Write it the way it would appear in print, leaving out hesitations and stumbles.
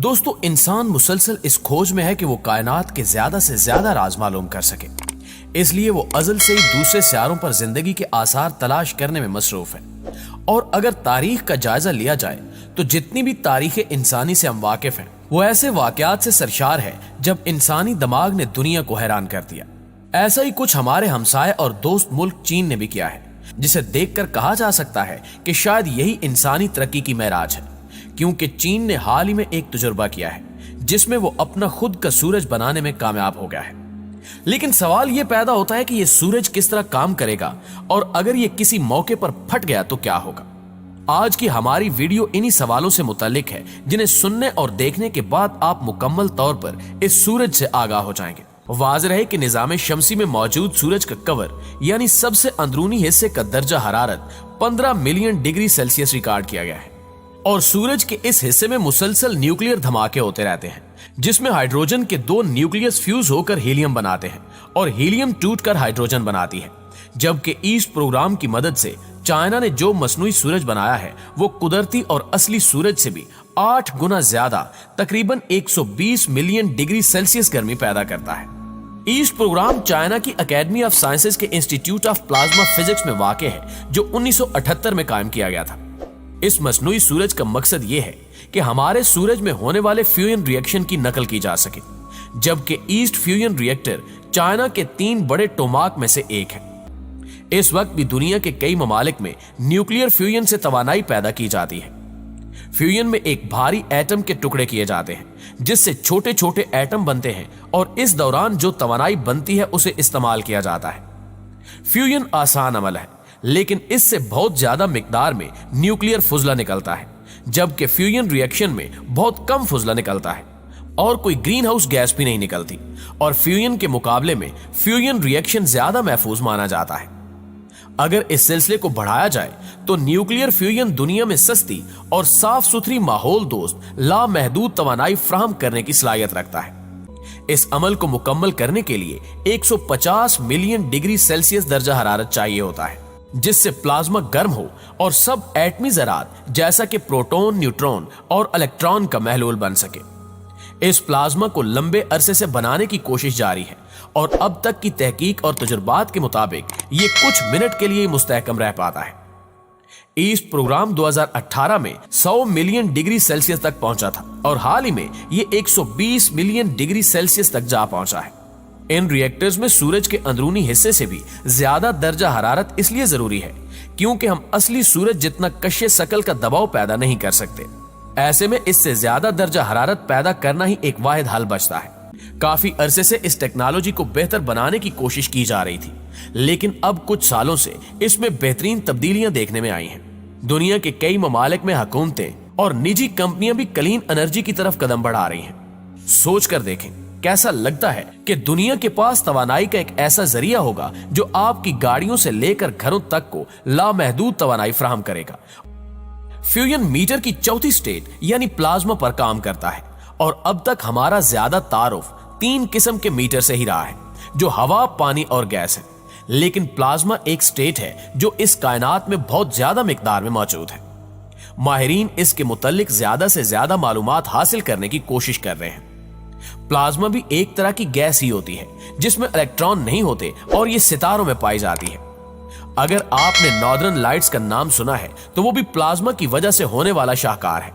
दोस्तों, इंसान मुसलसल इस खोज में है कि वो कायनात के ज्यादा से ज्यादा राज मालूम कर सके। इसलिए वो अज़ल से ही दूसरे सियारों पर जिंदगी के आसार तलाश करने में मसरूफ है। और अगर तारीख का जायजा लिया जाए तो जितनी भी तारीख इंसानी से हम वाकिफ हैं, वो ऐसे वाकयात से सरशार है जब इंसानी दिमाग ने दुनिया को हैरान कर दिया। ऐसा ही कुछ हमारे हमसाए और दोस्त मुल्क चीन ने भी किया है, जिसे देखकर कहा जा सकता है कि शायद यही इंसानी तरक्की की मेराज है। क्योंकि चीन ने हाल ही में एक तजुर्बा किया है जिसमें वो अपना खुद का सूरज बनाने में कामयाब हो गया है। लेकिन सवाल ये पैदा होता है कि ये सूरज किस तरह काम करेगा और अगर ये किसी मौके पर फट गया तो क्या होगा। आज की हमारी वीडियो इन्हीं सवालों से मुताल्लिक है, जिन्हें सुनने और देखने के बाद आप मुकम्मल तौर पर इस सूरज से आगाह हो जाएंगे। वाज़ेह है कि निज़ाम शमसी में मौजूद सूरज का कवर यानी सबसे अंदरूनी हिस्से का दर्जा हरारत 15 मिलियन डिग्री सेल्सियस रिकॉर्ड किया गया है। और सूरज के इस हिस्से में मुसलसल न्यूक्लियर धमाके होते रहते हैं, जिसमें हाइड्रोजन के 2 न्यूक्लियस फ्यूज होकर हीलियम बनाते हैं और हीलियम टूटकर हाइड्रोजन बनाती है। जबकि ईस्ट प्रोग्राम की मदद से चाइना ने जो मसनूई सूरज बनाया है वो कुदरती और असली सूरज से भी 8 गुना ज्यादा, तकरीबन 120 मिलियन डिग्री सेल्सियस गर्मी पैदा करता है। ईस्ट प्रोग्राम चाइना की एकेडमी ऑफ साइंसेज के इंस्टीट्यूट ऑफ प्लाज्मा फिजिक्स में वाक़ है, जो 1978 में कायम किया गया था। इस मसनूई सूरज का मकसद ये है कि हमारे सूरज में होने वाले फ्यूजन रिएक्शन की नकल की जा सके, जबकि ईस्ट फ्यूजन रिएक्टर चाइना के 3 बड़े टोमाक में से एक है। इस वक्त भी दुनिया के कई ममालिक में न्यूक्लियर फ्यूजन से तवानाई पैदा की जाती है। फ्यूजन में एक भारी एटम के टुकड़े किए जाते हैं, जिससे छोटे छोटे एटम बनते हैं और इस दौरान जो तवानाई बनती है उसे इस्तेमाल किया जाता है। फ्यूजन आसान अमल है, लेकिन इससे बहुत ज्यादा मिकदार में न्यूक्लियर फुजला निकलता है, जबकि फ्यूजन रिएक्शन में बहुत कम फुजला निकलता है और कोई ग्रीन हाउस गैस भी नहीं निकलती। और फ्यूजन के मुकाबले में फ्यूजन रिएक्शन ज्यादा महफूज माना जाता है। अगर इस सिलसिले को बढ़ाया जाए तो न्यूक्लियर फ्यूजन दुनिया में सस्ती और साफ सुथरी माहौल दोस्त लामहदूद तवानाई फ्राहम करने की सलाहियत रखता है। इस अमल को मुकम्मल करने के लिए 150 मिलियन डिग्री सेल्सियस दर्जा हरारत चाहिए होता है, जिससे प्लाज्मा गर्म हो और सब एटमी ज़रात जैसा कि प्रोटॉन, न्यूट्रॉन और इलेक्ट्रॉन का महलूल बन सके। इस प्लाज्मा को लंबे अरसे से बनाने की कोशिश जारी है और अब तक की तहकीक और तजुर्बात के मुताबिक ये कुछ मिनट के लिए मुस्तहकम रह पाता है। ईस्ट प्रोग्राम 2018 में 100 मिलियन डिग्री सेल्सियस तक पहुंचा था और हाल ही में ये 120 मिलियन डिग्री सेल्सियस तक जा पहुंचा है। इन रिएक्टर्स में सूरज के अंदरूनी हिस्से से भी ज्यादा दर्जा हरारत इसलिए जरूरी है क्योंकि हम असली सूरज जितना कश्य शकल का दबाव पैदा नहीं कर सकते। ऐसे में इससे ज्यादा दर्जा हरारत पैदा करना ही एक वाहिद हल बचता है। काफी अरसे से इस टेक्नोलॉजी को बेहतर बनाने की कोशिश की जा रही थी, लेकिन अब कुछ सालों से इसमें बेहतरीन तब्दीलियां देखने में आई हैं। दुनिया के कई ममालिक में हुकूमतें और निजी कंपनियां भी क्लीन एनर्जी की तरफ कदम बढ़ा रही हैं। सोच कर देखें, कैसा लगता है कि दुनिया के पास तवानाई का एक ऐसा जरिया होगा जो आपकी गाड़ियों से लेकर घरों तक को लामहदूद तवानाई फ्राहम करेगा। फ्यूजन मीटर की चौथी स्टेट यानी प्लाज्मा पर काम करता है और अब तक हमारा ज्यादा तारुफ 3 किस्म के मीटर से ही रहा है, जो हवा, पानी और गैस है। लेकिन प्लाज्मा एक स्टेट है जो इस कायनात में बहुत ज्यादा मिकदार में मौजूद है। माहिरीन इसके मुताल्लिक ज्यादा से ज्यादा मालूमात हासिल करने की कोशिश कर रहे हैं। प्लाज्मा भी एक तरह की गैस ही होती है जिसमें इलेक्ट्रॉन नहीं होते और ये सितारों में पाई जाती है। अगर आपने नॉर्दर्न लाइट्स का नाम सुना है तो वो भी प्लाज्मा की वजह से होने वाला शाहकार है।